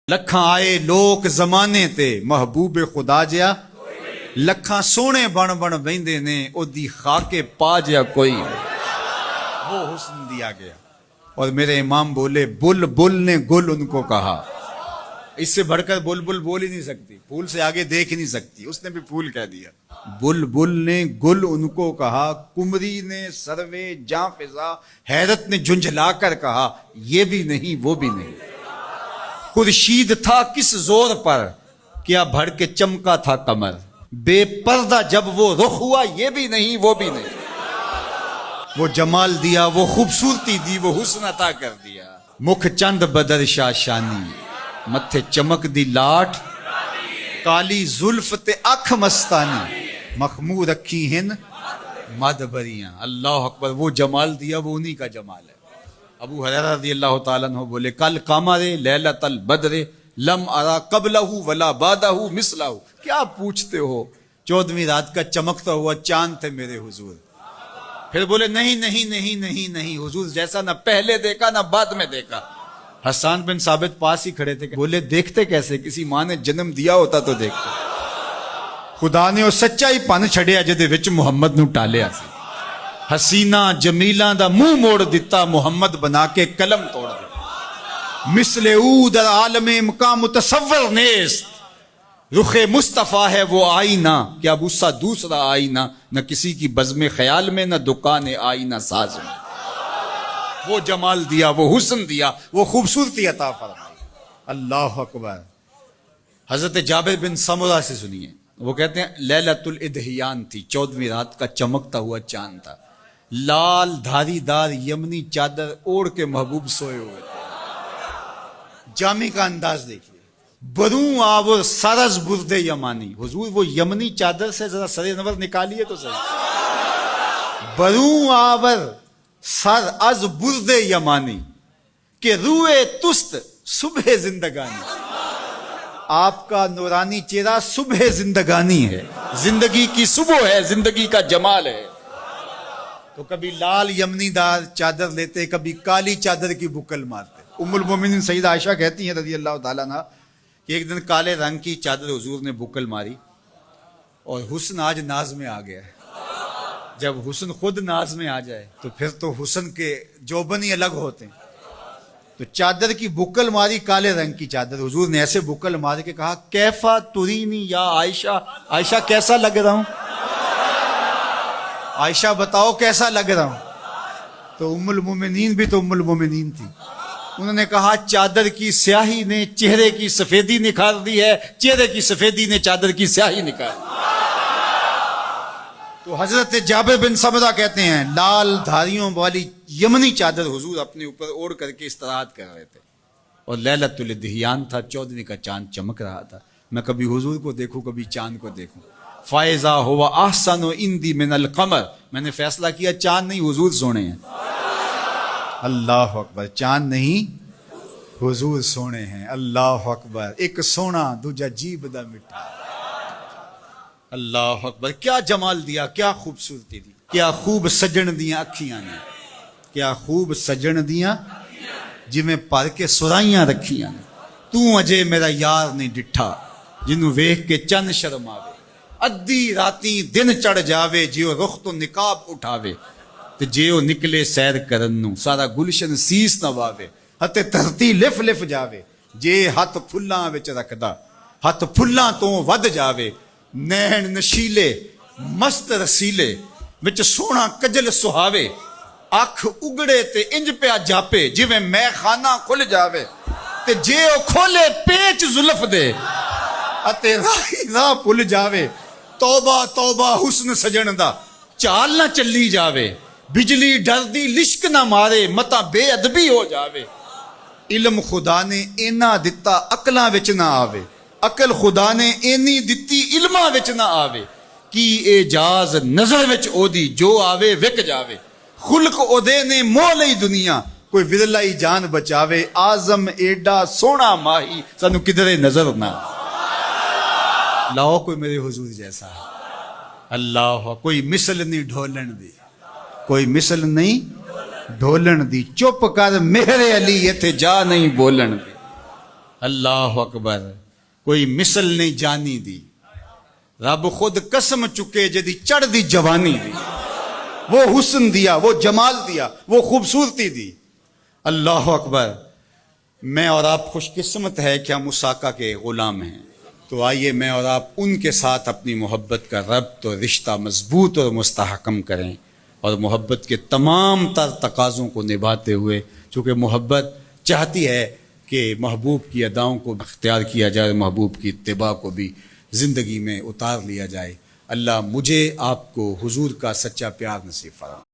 لکھاں آئے لوک زمانے تے محبوب خدا جیا لکھاں سونے بن بن بہندے نے او دی خاک پا جیا کوئی وہ حسن دیا گیا. اور میرے امام بولے بل بل نے گل ان کو کہا. اس سے بڑھ کر بل بل بول ہی نہیں سکتی, پھول سے آگے دیکھ ہی نہیں سکتی, اس نے بھی پھول کہہ دیا. بل بل نے گل ان کو کہا, کمری نے سروے جاں فضا حیرت نے جھنجھلا کر کہا یہ بھی نہیں وہ بھی نہیں. خورشید تھا کس زور پر کیا بھڑ کے چمکا تھا کمر, بے پردہ جب وہ رخ ہوا یہ بھی نہیں وہ بھی نہیں. وہ جمال دیا وہ خوبصورتی دی وہ حسن عطا کر دیا. مکھ چند بدر شاہ شانی متھے چمک دی لاٹ کالی زلف تے اکھ مستانی مخمور رکھی ہن مد بریاں. اللہ اکبر, وہ جمال دیا وہ انہی کا جمال ہے. ابو ہریرہ رضی اللہ تعالیٰ عنہ بولے کل قمر لیلۃ البدر لم ارا قبلہ ولا بعدہ مثلہ. کیا پوچھتے ہو, 14ویں رات کا چمکتا ہوا چاند تھے میرے حضور. پھر بولے نہیں نہیں نہیں نہیں نہیں, حضور جیسا نہ پہلے دیکھا نہ بعد میں دیکھا. حسان بن ثابت پاس ہی کھڑے تھے, بولے دیکھتے کیسے, کسی ماں نے جنم دیا ہوتا تو دیکھتے. خدا نے وہ سچائی پن چھڑیا جدے وچ محمد نو ٹالیا سی. حسینہ جمیلاں دا منہ موڑ دیتا محمد بنا کے قلم توڑ دیتا. مثل او در عالم مقام متصور نیست, رخ مصطفیٰ ہے وہ آئینہ کیا غصہ دوسرا آئینہ, نہ کسی کی بزم خیال میں نہ دکان آئینہ ساز میں. وہ جمال دیا وہ حسن دیا وہ خوبصورتی عطا فرمائی. اللہ اکبر. حضرت جابر بن سمرہ سے سنیے, وہ کہتے ہیں لیلۃ الادحیان تھی, 14ویں رات کا چمکتا ہوا چاند تھا. لال دھاری دار یمنی چادر اوڑھ کے محبوب سوئے ہوئے تھے. جامع کا انداز دیکھیے, بروں آور سرز برد یمانی. حضور وہ یمنی چادر سے ذرا سر نور نکالیے تو صحیح. بروں آور سر از برد یمانی کہ روئے تست صبح زندگانی. آپ کا نورانی چہرہ صبح زندگانی ہے, زندگی کی صبح ہے, زندگی کا جمال ہے. تو کبھی لال یمنی دار چادر لیتے, کبھی کالی چادر کی بکل مارتے. ام المومنین سیدہ عائشہ کہتی ہیں رضی اللہ تعالیٰ عنہ کہ ایک دن کالے رنگ کی چادر حضور نے بکل ماری اور حسن آج ناز میں آ گیا ہے. جب حسن خود ناز میں آ جائے تو پھر تو حسن کے جوبن ہی الگ ہوتے ہیں. تو چادر کی بکل ماری, کالے رنگ کی چادر. حضور نے ایسے بکل مار کے کہا کیفا ترینی یا عائشہ, عائشہ کیسا لگ رہا ہوں, عائشہ بتاؤ کیسا لگ رہا ہوں. تو ام المومنین بھی تو ام المومنین تھی, انہوں نے کہا چادر کی سیاہی نے چہرے کی سفیدی نکھار دی ہے, چہرے کی سفیدی نے چادر کی سیاہی نکال دی. تو حضرت جابر بن سمرہ کہتے ہیں لال دھاریوں والی یمنی چادر حضور اپنے اوپر اوڑھ کر کے استراحت کر رہے تھے. اور لیلۃ الادحیان تھا, 14ویں کا چاند چمک رہا تھا. میں کبھی حضور کو دیکھوں کبھی چاند کو دیکھوں. فائزہ ہوا احسن عندی من القمر, میں نے فیصلہ کیا چاند نہیں حضور سونے ہیں. اللہ اکبر, چاند نہیں حضور سونے ہیں. اللہ اکبر. ایک سونا دوجا جیب دا مٹھا. اللہ اکبر. کیا جمال دیا, کیا خوبصورتی دی, کیا خوب سجن دیاں اکھیاں نے, کیا خوب سجن دیاں جویں پر کے سرائیاں رکھیاں نے. تو اجے میرا یار نہیں ڈٹھا جنوں ویکھ کے چند شرم آوے. ادھی راتی دن چڑھ جاوے جیو رخ تو نقاب اٹھاوے, تے جیو نکلے سیر کرن نو سارا گلشن سیس نواوے. ہتے دھرتی لف لف جاوے جے ہاتھ پھلاں وچ رکھدا, ہاتھ پھلاں تو ود جاوے. نین نشیلے مست رسیلے وچ سونا کجل سہاوے, اکھ اگڑے تے انج پیا جاپے جویں میں خانہ کھل جاوے. تے جے او کھولے پیچ زلف دے اتے راہ پل جاوے. توبہ توبہ حسن سجن دا چال نہ چلی جاوے, بجلی ڈر دی لشک نہ مارے متا بے ادبی ہو جاوے. علم خدا نے اینا دتا عقلاں وچ نہ آوے, عقل خدا نے اینی دتی علماں وچ نہ آوے. کی اعجاز نظر وچ او دی جو آوے وک جاوے. خلق او دے نے موہ لئی دنیا کوئی ورلائی جان بچاوے. آزم ایڈا سونا ماہی سانو کدھرے نظر نہ. لاؤ کوئی میرے حضور جیسا. اللہ, کوئی مثل نہیں ڈھولن دی, کوئی مثل نہیں. ڈھولن دی چپ کر میرے علی ایتھے جا نہیں بولن دی. اللہ اکبر کوئی مثل نہیں جانی دی رب خود قسم چکے جدی چڑھ دی جوانی دی وہ حسن دیا وہ جمال دیا وہ خوبصورتی دی اللہ اکبر میں اور آپ خوش قسمت ہے کہ ہم اس آقا کے غلام ہیں تو آئیے میں اور آپ ان کے ساتھ اپنی محبت کا ربط اور رشتہ مضبوط اور مستحکم کریں اور محبت کے تمام تر تقاضوں کو نبھاتے ہوئے چونکہ محبت چاہتی ہے کہ محبوب کی اداؤں کو اختیار کیا جائے محبوب کی اتباع کو بھی زندگی میں اتار لیا جائے اللہ مجھے آپ کو حضور کا سچا پیار نصیب فرمائے